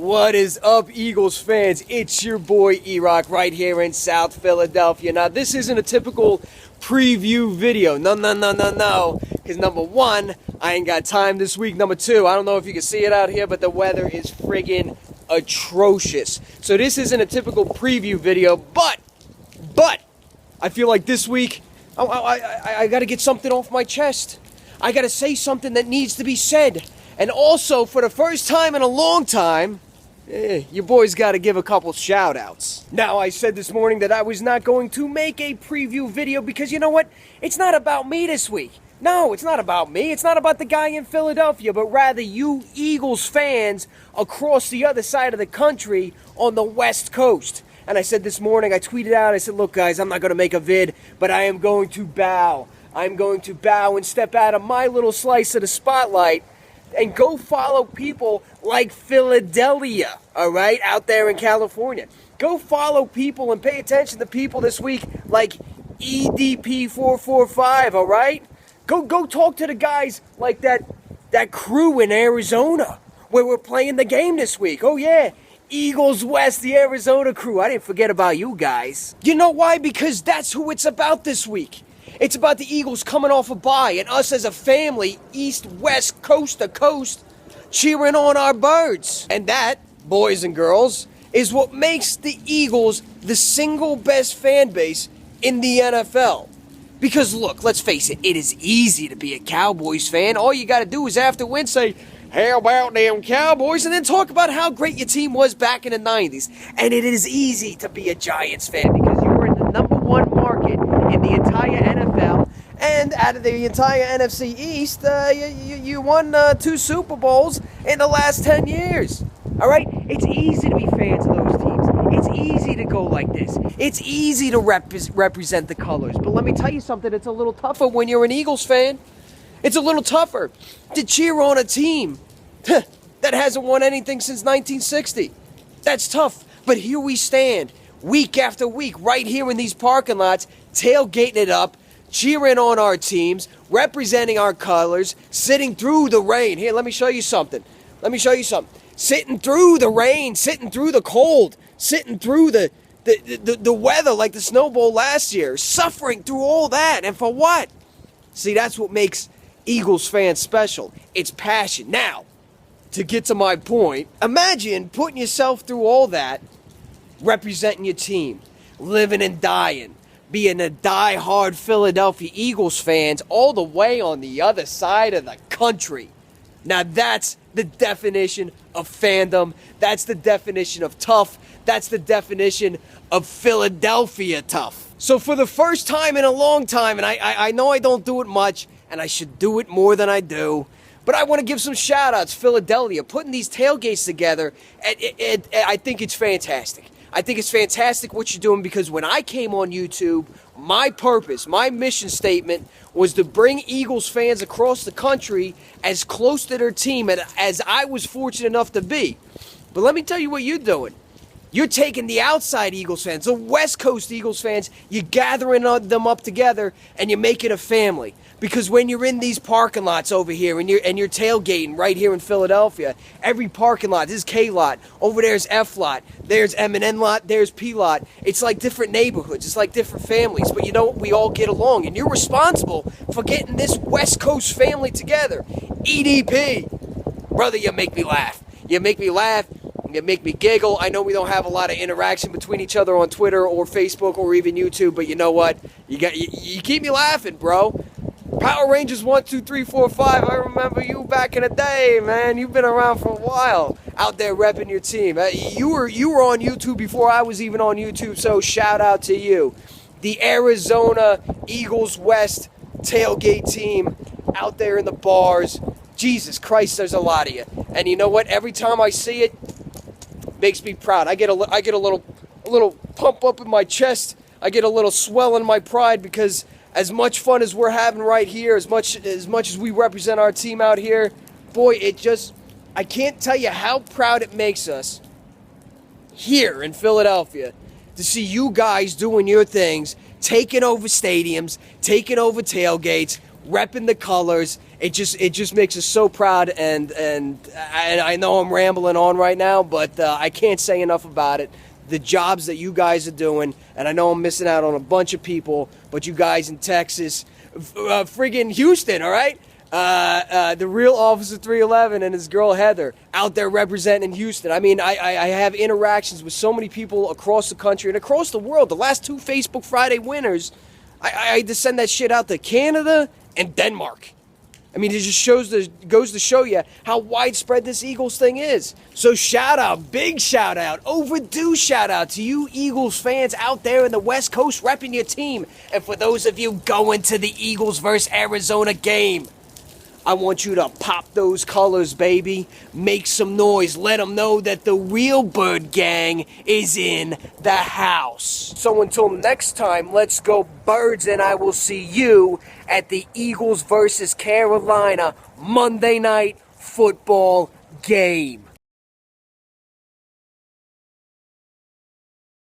What is up, Eagles fans? It's your boy EROCK right here in South Philadelphia. Now, this isn't a typical preview video. No. Because number one, I ain't got time this week. Number two, I don't know if you can see it out here, but the weather is friggin' atrocious. So this isn't a typical preview video, but I feel like this week, I got to get something off my chest. I got to say something that needs to be said. And also, for the first time in a long time, your boy's got to give a couple shout-outs. Now, I said this morning that I was not going to make a preview video because, you know what? It's not about me this week. No, it's not about me. It's not about the guy in Philadelphia, but rather you Eagles fans across the other side of the country on the West Coast. And I said this morning, I tweeted out, I said, look, guys, I'm not going to make a vid, but I am going to bow. I'm going to bow and step out of my little slice of the spotlight and go follow people like Philadelphia, all right, out there in California. Go follow people and pay attention to people this week like EDP445, all right? Go talk to the guys like that crew in Arizona where we're playing the game this week. Oh, yeah, Eagles West, the Arizona crew. I didn't forget about you guys. You know why? Because that's who it's about this week. It's about the Eagles coming off a bye and us as a family, east, west, coast to coast, cheering on our birds. And that, boys and girls, is what makes the Eagles the single best fan base in the NFL. Because look, let's face it, it is easy to be a Cowboys fan. All you got to do is after win say, how about them Cowboys? And then talk about how great your team was back in the 90s. And it is easy to be a Giants fan because you're in the number one market in the entire NFL. And out of the entire NFC East, you won 2 Super Bowls in the last 10 years. All right? It's easy to be fans of those teams. It's easy to go like this. It's easy to represent the colors. But let me tell you something, it's a little tougher when you're an Eagles fan. It's a little tougher to cheer on a team that hasn't won anything since 1960. That's tough. But here we stand, week after week, right here in these parking lots, tailgating it up, cheering on our teams, representing our colors, sitting through the rain. Here, let me show you something. Sitting through the rain, sitting through the cold, sitting through the weather like the Snow Bowl last year, suffering through all that. And for what? See, that's what makes Eagles fans special. It's passion. Now, to get to my point, imagine putting yourself through all that, representing your team, living and dying, being a die-hard Philadelphia Eagles fans all the way on the other side of the country. Now that's the definition of fandom. That's the definition of tough. That's the definition of Philadelphia tough. So for the first time in a long time, and I know I don't do it much, and I should do it more than I do, but I want to give some shout-outs. Philadelphia, putting these tailgates together, I think it's fantastic. I think it's fantastic what you're doing because when I came on YouTube, my purpose, my mission statement was to bring Eagles fans across the country as close to their team as I was fortunate enough to be. But let me tell you what you're doing. You're taking the outside Eagles fans, the West Coast Eagles fans, you're gathering them up together and you're making a family. Because when you're in these parking lots over here and you're tailgating right here in Philadelphia, every parking lot, this is K lot, over there's F lot, there's M and N lot, there's P lot. It's like different neighborhoods, it's like different families, but you know what? We all get along, and you're responsible for getting this West Coast family together. EDP, brother, you make me laugh. You make me laugh. You make me giggle. I know we don't have a lot of interaction between each other on Twitter or Facebook or even YouTube, but you know what? You keep me laughing, bro. Power Rangers 1, 2, 3, 4, 5. I remember you back in the day, man. You've been around for a while out there repping your team. You were on YouTube before I was even on YouTube, so shout out to you. The Arizona Eagles West tailgate team out there in the bars. Jesus Christ, there's a lot of you. And you know what? Every time I see it, makes me proud. I get a little pump up in my chest. I get a little swell in my pride because as much fun as we're having right here, as much as we represent our team out here, boy, I can't tell you how proud it makes us here in Philadelphia to see you guys doing your things, taking over stadiums, taking over tailgates, repping the colors. it just makes us so proud, and I know I'm rambling on right now, but I can't say enough about it. The jobs that you guys are doing, and I know I'm missing out on a bunch of people, but you guys in Texas, friggin' Houston, all right? The real Officer 311 and his girl Heather out there representing Houston. I mean, I have interactions with so many people across the country and across the world. The last 2 Facebook Friday winners, I had to send that shit out to Canada and Denmark. I mean, it just goes to show you how widespread this Eagles thing is. So shout out, big shout out, overdue shout out to you Eagles fans out there in the West Coast repping your team. And for those of you going to the Eagles versus Arizona game, I want you to pop those colors, baby. Make some noise. Let them know that the real Bird Gang is in the house. So until next time, let's go Birds, and I will see you at the Eagles versus Carolina Monday Night Football game.